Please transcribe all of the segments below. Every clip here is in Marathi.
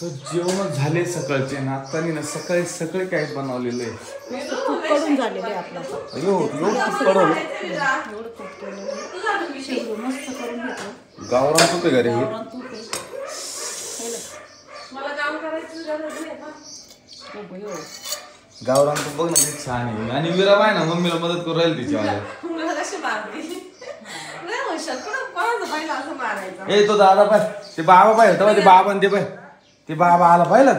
तर जेवण झाले सकाळचे नाश्तानी ना सकाळी काय बनवलेलं आहे तूप कडून झालेलं आहे आपलं. एवढं तूप कडून एवढं तूप केलेलं शेंगू मस्त करून घेतो. गावरान तूप आहे घरी गावरान तूप आहे. मला काम करायची गरज नाही ना. गावरान तूप बघ ना किती छान आहे. आणि वीरा बाय ना मम्मीला मदत करू राहील तिची मला. मला कशी मारते नाही हुशार कोणाचं पाहिलं असं मारायचं. ए तो दादा पाय ते बाबा पाय तेव्हा ते बाबा आणि ते पाय ते बाबा आला पाहिला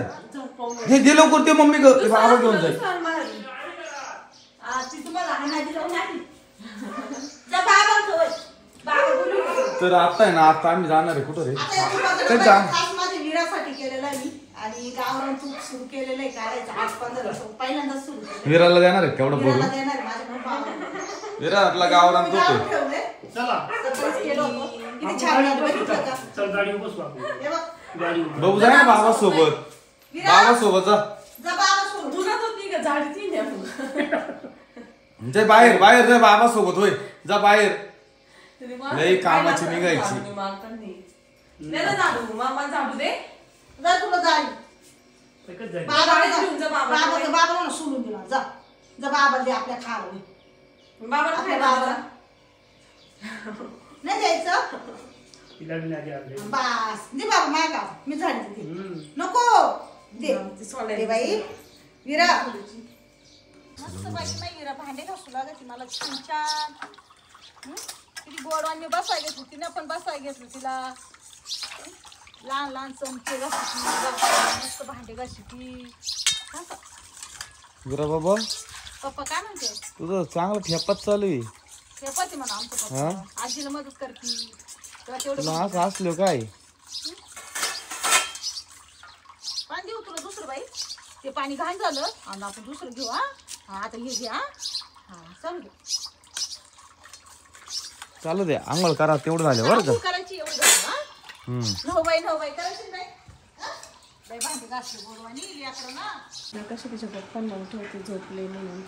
हे दे लवकर ते मम्मी ते बाबा घेऊन जाईल. तर आता आहे ना आता आम्ही जाणार आहे कुठं रे विरासाठी केलेलं आहे मी आणि गावरान तूप सुरू केलेलं आहे काढायचं 8-15 दिवस पहिल्यांदाच सुरू केलं. विराला देणार आहे केवढं भरून देणार आहे माझ्या विरा आपला गावरान तूप आहे. किती छान आहे बघितलं का? चल गाडी बस बाबू. हे बघ बघू जाय ना बाबा सोबत बाबा सोबत जा जा बाबा सोबत. दुधात होती का झाडी ती नाही जा बाहेर जा बाबा सोबत होय जा बाहेर लई कामाची निघायची. झाडू मामा झाडू दे जा तुला जाईल एकच जाईल. बाबाला सोडून दिला जा जा बाबा दे आपल्या खाल बाबाला आपल्या खायला बाबाला नाही द्यायचं तिला बी नाही आणले. बस दे बाबा मागा मी झाली दे नको दे दे बाई विरा मस्त बाई नाही विरा भांडे घासू लागत मला छान छान किती गोडवानी बसाय घेतली तिने पण बसाय घेतली तिला लहान लहान चमचे घासती मस्त भांडे घासती. विरा बाबा पप्पा काय म्हणते तुझं चांगलं ठेपात चालू आहे. ठेपाती म्हणा आमचं पप्पा आजीला मदत करती तेव्हा तेवढं तुला असं असलं काय पाणी देऊ तुला दुसरं बाई ते पाणी घाण झालं आणि आपण दुसरं घेऊ हा आता हे घे हा चालू दे चालू दे आंघोळ करा तेवढं झालं बरं का. करायची एवढं झालं नऊ बाई करायची नाही बाई भांडी घासली बोलवानी लेकरं ना कशा तिच्या पप्पांना उठवते झोपले म्हणून.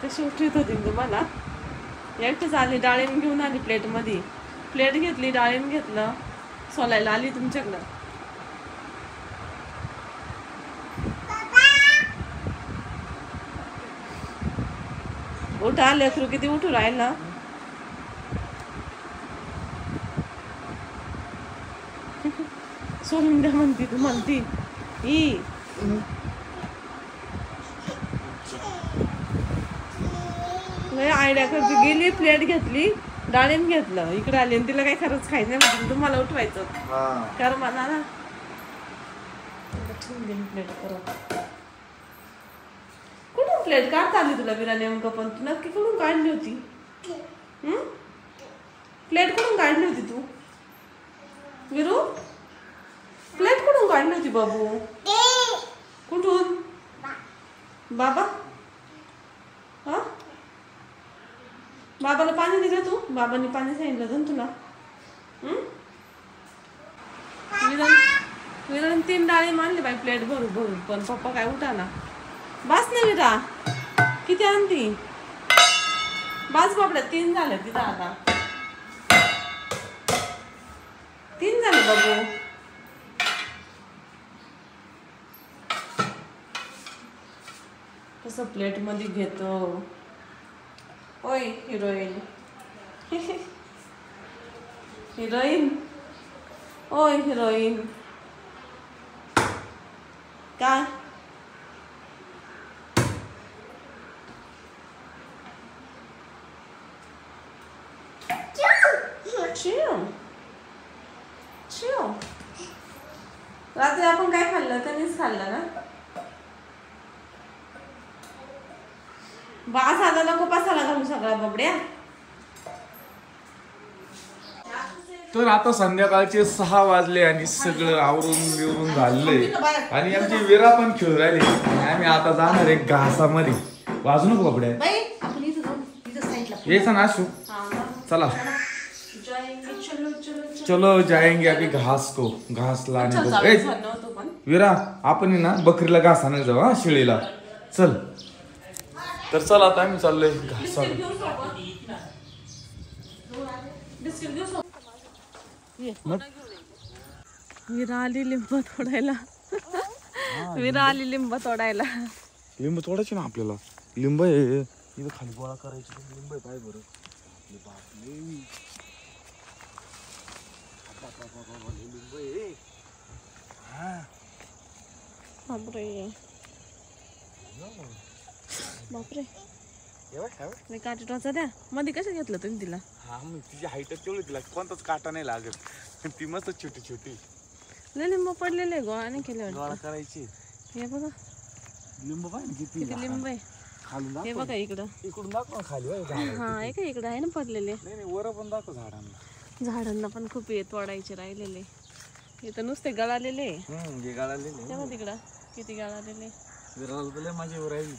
कशी उठवीत होती तुम्हाला एकटेच आली डाळिंब घेऊन आली प्लेटमध्ये प्लेट घेतली डाळिंब घेतलं सोलायला आली तुमच्याकडं. उठा लेकरू किती उठू राहिला. सोडून द्या म्हणती तू म्हणती आयडिया करते गेली प्लेट घेतली डाळिंब घेतलं इकडे आली आणि तिला काही खरंच खायचं नाही म्हणजे तुम्हाला उठवायचं कर मला ना प्लेट करत कुठून प्लेट काढता आली तुला विरा नेमकं पण तू नक्की कुठून काढली होती प्लेट कुठून काढली होती तू विरू प्लेट कुठून काढली होती बाबू कुठून बाबा हा बाबाला पाणी दिलं तू बाबांनी पाणी सांगितलं होतं तुला विराने 3 डाळी मांडली बाई प्लेट भरून पण पप्पा काय उठा ना बास नाही विरा किती आणती बास बाबड्या 3 झाले तिथं आता 3 झाले बाबू कसं प्लेट मध्ये घेतो ओय हिरोईन हिरोईन ओय हिरोईन काय रात्री आपण काय खाल्लं कधीच खाल्लं ना बास आता नको पासाला घालू सगळा बबड्या. तर आता संध्याकाळचे 6 वाजले आणि सगळं आवरून बिवरून झालंय आणि आमची विरा पण खेळू राहिली आणि आम्ही आता जाणार आहे घासामध्ये वाजू नको बबड्या यायचं ना आशू चला चलो जाएंगे अभी घास को घास लाने अच्छा, को चालेल, नव्हतं पण. वीरा आपण आहे ना बकरीला घास आणायला जाऊ हा शेळीला चल. तर चल आता आम्ही चाललोय घास आणायला. घेऊ सोबत. बिस्किट घेऊ सोबत. ये. विरा आली लिंब तोडायला. विरा आली लिंब तोडायला. लिंब तोडायचे ना आपल्याला. लिंब आहे इथं खाली गोळा करायची लिंब आहे पाय बरं. लिंब आहे. बापरे बापरे नाही काठी टोचा द्या मध्ये कसं घेतलं तुम्ही तिला. हा मग तिची हाईटच तेवढी तिला कोणताच काटा नाही लागत. ती मस्त छोटी छोटी लय लिंब पडलेले गोळा नाही केले गोळा करायची. हे बघा लिंब पाय किती किती लिंब आहे. खाली हे बघा इकडं. इकडून दाखव ना खाली होय. हा आहे का इकडं आहे ना पडलेले. नाही वर पण दाखव झाडांना. झाडांना पण खूप येत तोडायचे राहिलेले. हे तर नुसते गळालेले. हे गाळालेले तेव्हा तिकडं किती गळालेले. विराला तुला माझी वर राहिली.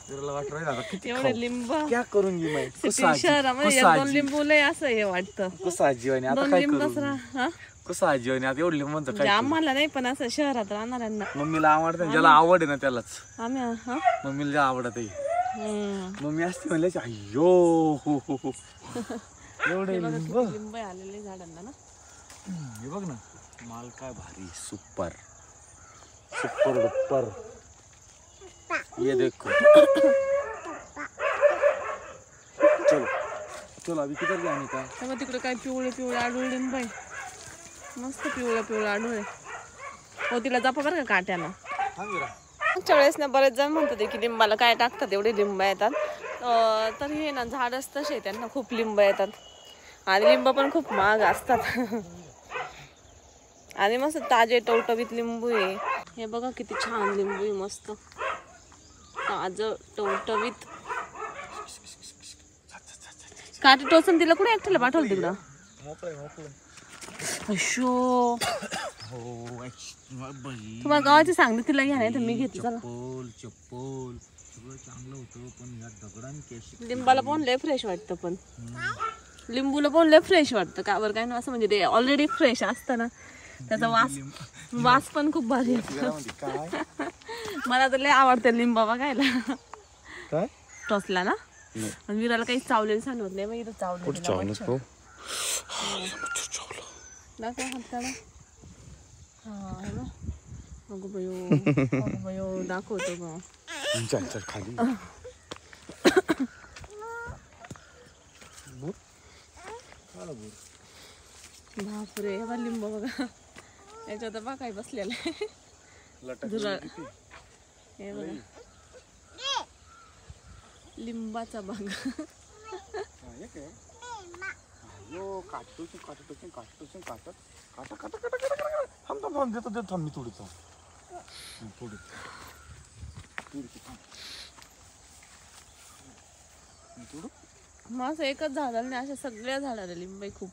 विराला वाट राहिला आता किती एवढे लिंब क्या करूंगी मैं सिटी शहरामध्ये एक दोन लिंबू लय असं हे वाटतं. कसं आजीवानी आता दोन काय लिंबच करू. कसं आजीवानी आता एवढं लिंबांचं काय आम्हाला नाही पण असं शहरात राहणाऱ्यांना. मम्मीला आवडतं ज्याला आवड आहे ना त्यालाच. आम्ही हा मम्मीला जे आवडत आहे हम्म. मम्मी असते म्हणले अय्यो हो हो हो एवढे लिंब. लिंब आलेले झाडांना ना. हे बघ ना माल काय भारी सुपर सुपर डुपर. ये देखो चलो चलो अभी किधर जाने का. तेव्हा तिकडे काय पिवळे पिवळे आडूळ लिंब आहे. मस्त पिवळं पिवळं आडूळ आहे. हो तिला जपा बरं का काट्यानं. मागच्या वेळेस ना बरेच जण म्हणतात की लिंबाला काय टाकतात एवढे लिंब येतात. तर हे ना झाडच तसे त्यांना खूप लिंब येतात आणि लिंब पण खूप महाग असतात. आणि मस्त ताजे टवटवीत लिंबू आहे. हे बघा किती छान लिंबू आहे मस्त ताजं टवटवीत. काठी टोचून तिला कुठे एकट्याला पाठवलं तिकडं. अशो तुम्हाला गावाची सांगते तिला घ्या नाही तर मी घेते. चला चप्पल सगळं चांगलं होतं पण या दगडांनी लिंबाला पण लय फ्रेश वाटतं. पण लिंबूला पण लय फ्रेश वाटतं का बरं काय ना असं म्हणजे ते ऑलरेडी फ्रेश असतं ना त्याचा वास पण खूप भारी येतो. मला तर लय आवडतं लिंबा बघायला. काय टोचला ना आणि विराला काही चावलेलं सांगत नाही. मग इथं चावलं दाखव हाताला. हा हे बघ अगं बयो दाखवतो ग. चल चल खाली. बापरे हे बघ लिंब बघा याच्यात बघा काय बसलेलं आहे. झुरळ हे बघा लिंबाचा बाग. थांब मी थोडी मग असं एकच झाडाला नाही अशा सगळ्या झाडाला लिंब आहे खूप.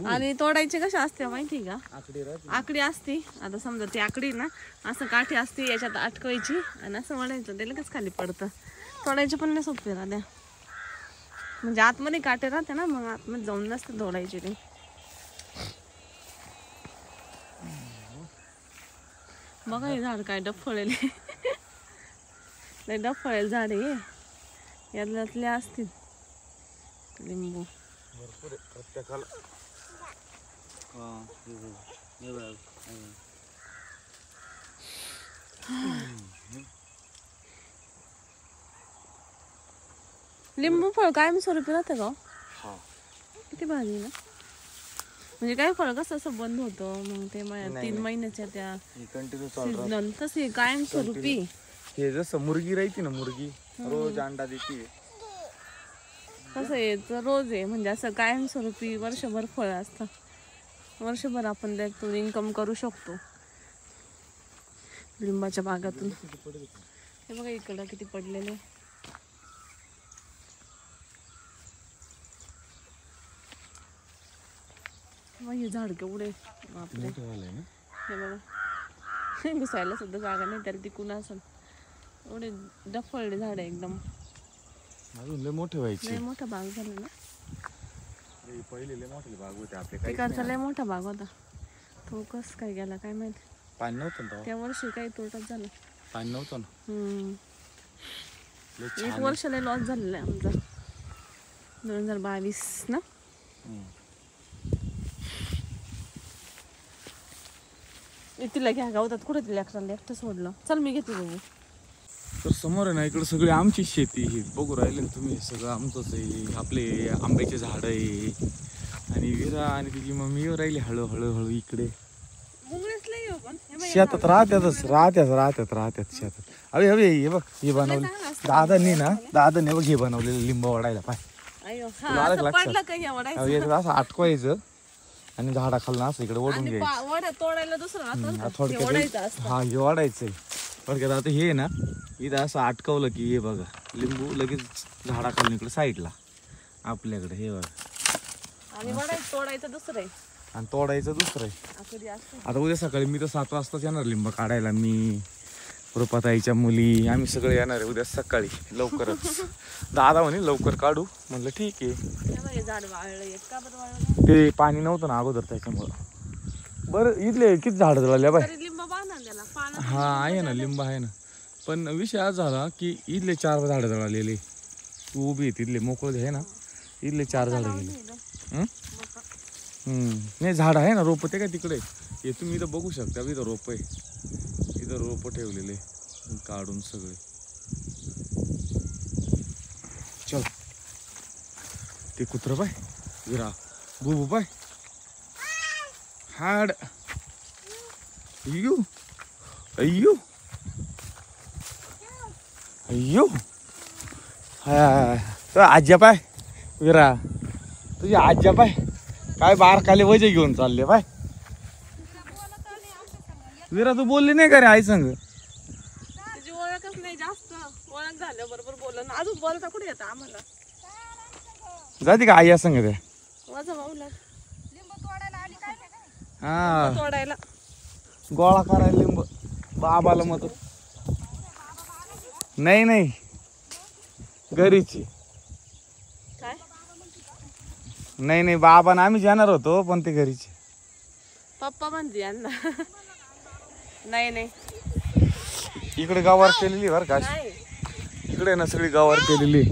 आणि तोडायचे कशा असते माहिती का. आकडी असते. आता समजा ती आकडी ना असं काठी असते याच्यात अटकवायची आणि असं वळायचं ते लगेच खाली पडतं. तोडायचे पण नाही सोपे राहत्या म्हणजे आतमध्ये काटे राहते ना मग आतमध्ये जाऊन नसते तोडायचे ते. बघा हे झाड काय डफळेले लय डफळेल झाड आहे. यातले असतील लिंबू. भरपूर प्रत्येकाला लिंबू फळ कायम स्वरूपी राहतं का. किती भारी ना म्हणजे काय फळ कसं असं बंद होतं मग ते 3 महिन्याच्या त्या सीजनल तसे कायम स्वरूपी. हे जसं मुर्गी राहते ना मुर्गी रोज अंडा देते कसं आहे रोज आहे म्हणजे असं कायम स्वरूपी वर्षभर फळ असतं. वर्षभर आपण त्यातून इन्कम करू शकतो लिंबाच्या बागातून. हे बघा इकडं किती पडलेले. हे झाड केवढे बापरे. हे बघा घुसायला सुद्धा जागा नाही त्याला तिकून असं एवढे डफळले झाड एकदम. अजून लय मोठे व्हायचे. लय मोठा बाग झाला ना. पहिले लय मोठे बाग होते आपले. तिकडचा लय मोठा बाग होता. तो कस काय गेला काय माहिती. पाणी नव्हतं ना त्या वर्षी काही तोटाच झाला. पाणी नव्हतं ना. एक वर्ष लय लॉस झालेला आहे आमचा 2022 ना. तिला घ्या गावतात कुठे तिला एकटं सोडलं. चल मी घेते बघू. तर समोर आहे ना इकडे सगळी आमची शेती ही बघू राहिले ना तुम्ही. सगळं आमचंच आहे. आपले आंब्याचे झाड आहे आणि विरा आणि तिची मम्मी येऊ राहिली हळूहळू इकडे. शेतात राहत्यात शेतात. अरे हे बघ हे बनवले दादांनी बघ हे बनवलेलं लिंब वाढायला पाय. असं अटकवायचं आणि झाडाखालनं असं इकडे ओढून घ्यायचं. तोडायला दुसरं थोडक्यात हा हे वाढायचंय. थोडक्यात आता हे ना इथं असं अटकवलं की हे बघा लिंबू लगेच झाडाखालून इकडे साईडला आपल्याकडे हे बघा. आणि तोडायचं दुसरं आहे. आणि तोडायचं दुसरं आहे. आता उद्या सकाळी मी तर 7 वाजताच येणार लिंब काढायला. मी रुपाताईच्या मुली आम्ही सगळे येणार आहे उद्या सकाळी लवकरच. दादा म्हणे लवकर काढू. म्हणलं ठीक आहे. ते पाणी नव्हतं ना अगोदर त्याच्यामुळं. बरं इथले किती झाड जळाले बाय. हा आहे ना लिंब आहे ना. पण विषय आज झाला की इथले 4 झाडं जळालेले. तू उभी आहे तिथले मोकळे आहे ना. इथले 4 झाडं गेले. नाही झाड आहे ना रोप ते काय तिकडे. हे तुम्ही इथं बघू शकता. इथं रोप आहे. इथं रोप ठेवलेले काढून सगळे. चल ते कुत्र पाय विरा बुबू पाय हाड अय्यो अय्यो अय्यो. हा आज्या पाय विरा तुझी आज्या पाय काय बारकाले वजे घेऊन चालले पाय. विरा तू बोलली नाही का रे आई संग. तुझी ओळखच नाही जास्त. ओळख झाल्या बरोबर बोललं ना. अजून बोलता कुठे येतं आम्हाला. जाते का आई संग ते माझा भाऊला हा तोडायला गोळा करायला लिंब बाबाला मत नाही घरीची काय नाही बाबा ना आम्ही जाणार होतो पण ते घरीचे. पप्पा म्हणते यांना. नाही इकडे गवार केलेली बर का. इकडे ना सगळी गवार केलेली.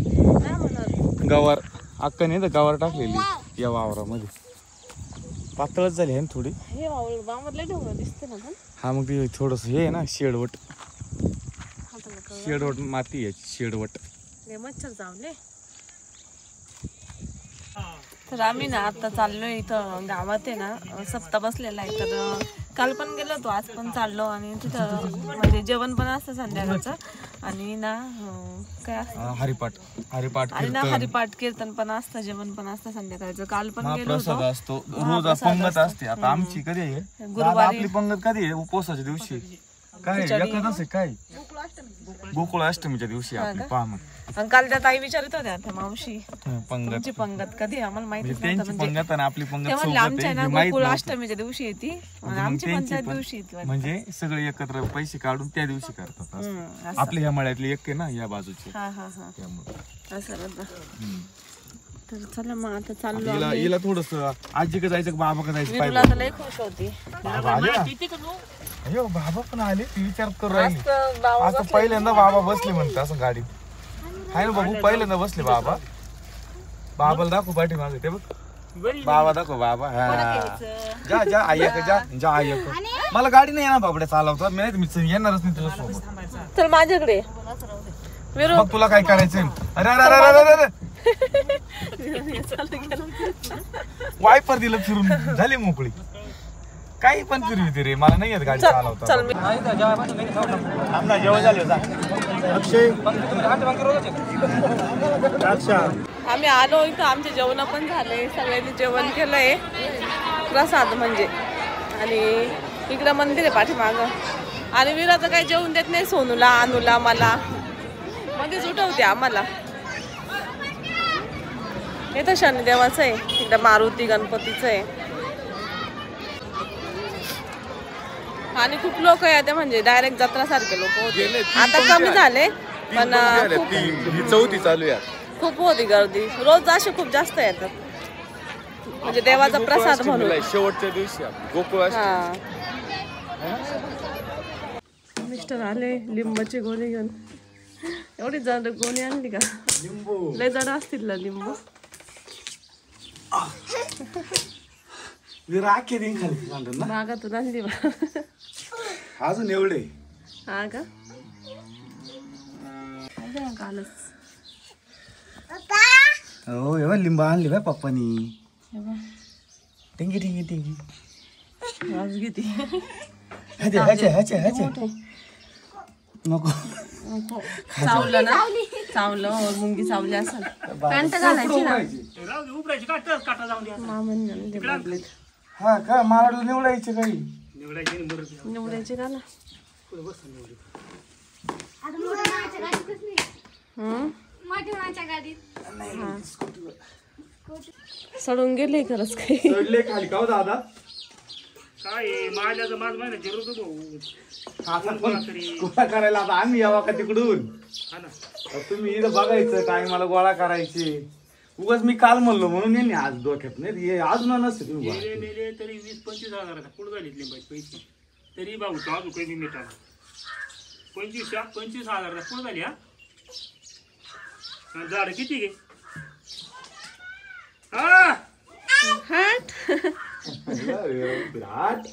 गवार अक्काने तर गवार टाकलेली या वावरामध्ये. पातळच झाली आहे ना थोडी. हे वावरले ढोंगर दिसते ना पण. हा मग ते थोडस हे आहे ना शेडवट माती आहे शेडवट. मच्छर चावले. तर आम्ही ना आता चाललोय इथं गावात आहे ना सप्ताह बसलेला आहे. तर काल पण गेलो होतो आज पण चाललो. आणि तिथं म्हणजे जेवण पण असतं संध्याकाळचं. आणि ना काय असतं हरिपाठ आणि ना हरिपाठ कीर्तन पण असतं. जेवण पण असतं संध्याकाळचं. काल पण गेलो होतो. असतो रोज पंगत असते. आता आमची कधी आहे गुरुवारी. आपली पंगत कधी आहे उपवासाच्या दिवशी. काय एकादश आहे काय गोकुळ अष्टमीच्या दिवशी आपली पाहण. आणि काल त्या ताई विचारत होत्या त्या मावशी पंगत तुमची पंगत कधी आम्हाला माहिती त्यांची पंगत आणि आपली पंगत सोबत आमच्या ना गोकुळ अष्टमीच्या दिवशी येते आणि आमची पण त्या दिवशी येते. म्हणजे सगळे एकत्र पैसे काढून त्या दिवशी करतात. आपल्या ह्या मळ्यातली एक आहे ना या बाजूची. त्यामुळे असं तर चला मग आता चाललो. हिला थोडस आजी का जायचं बाबा का जायचं तुला तर लय खुश होती. अयो बाबा पण आले ती विचार करू राहिली. आता पहिल्यांदा बाबा बसले म्हणते असं गाडी आहे ना बाबू. पहिल्यांदा बसले बाबाला दाखव पाठी मागे ते बघ. बाबा दाखव बाबा. जा आयक मला गाडी नाही ना बाबड्या चालवता. मी येणारच नाही तुझ्यासोबत. चल माझ्याकडे मग तुला काय करायचंय. अरे वायपर दिलं फिरून झाली मोकळी. काही पण फिरवी रे मला नाही येत गाडी चालवता. आम्ही आलो इथं. आमचे जेवण पण झाले. सगळ्यांनी जेवण केलंय प्रसाद म्हणजे. आणि इकडं मंदिर आहे पाठीमागं. आणि विराचं काही जेवण देत नाही. सोनूला अनुला मला मध्येच उठवते आम्हाला. इथं शनिदेवाचं आहे. इकडं मारुती गणपतीचं आहे. आणि खूप लोक आहे म्हणजे डायरेक्ट जत्रा सारखे लोक होते. आता कमी झाले पण ही चौथी चालू आहे. खूप होती गर्दी, रोज अशी खूप जास्त येतात, म्हणजे देवाचा प्रसाद म्हणून. शेवटच्या दिवशी गोकुळ हा. मिस्टर आले लिंबाची गोणी घेऊन. एवढी जड गोणी आणली का? लिंबू लय जड असतील ना लिंबू. राखे दिन खाली म्हणतात ना. बागातून आणली बा. अजून एवढे हा का? कालच. हो एवढा लिंबू आणली बाय पप्पानी. टिंगी टिंगी टिंगी वाज किती नको. चावलं ना, चावलं मुंगी चावली असेल. पॅन्ट घालायची ना. राहू दे, उपरायची काटा जाऊन द्या. मामन बदलीत हा का मला निवडायचे काही निवडायची आणि बरं निवडायची का ना. पुढे बस निवडू. सडून गेले खरंच काही. चढले खाली का हो दादा. काय आहे, माझ्याचं माझं महिन्यात जरूर गोळा करायला आता आम्ही यावा का तिकडून. हा ना. तुम्ही इथं बघायचं टायमाला गोळा करायचे. उगाच मी काल म्हणलो म्हणून यांनी आज डोक्यात नाही अजून नसते तुम्ही मेले मेले तरी 20-25 हजाराचा पुढे झाले लिंबाचे पैसे. तरी भाऊ तो अजून काही मिळतात 25 हजाराचा पुढे झाली. हा झाड किती घे. हा हट. विराट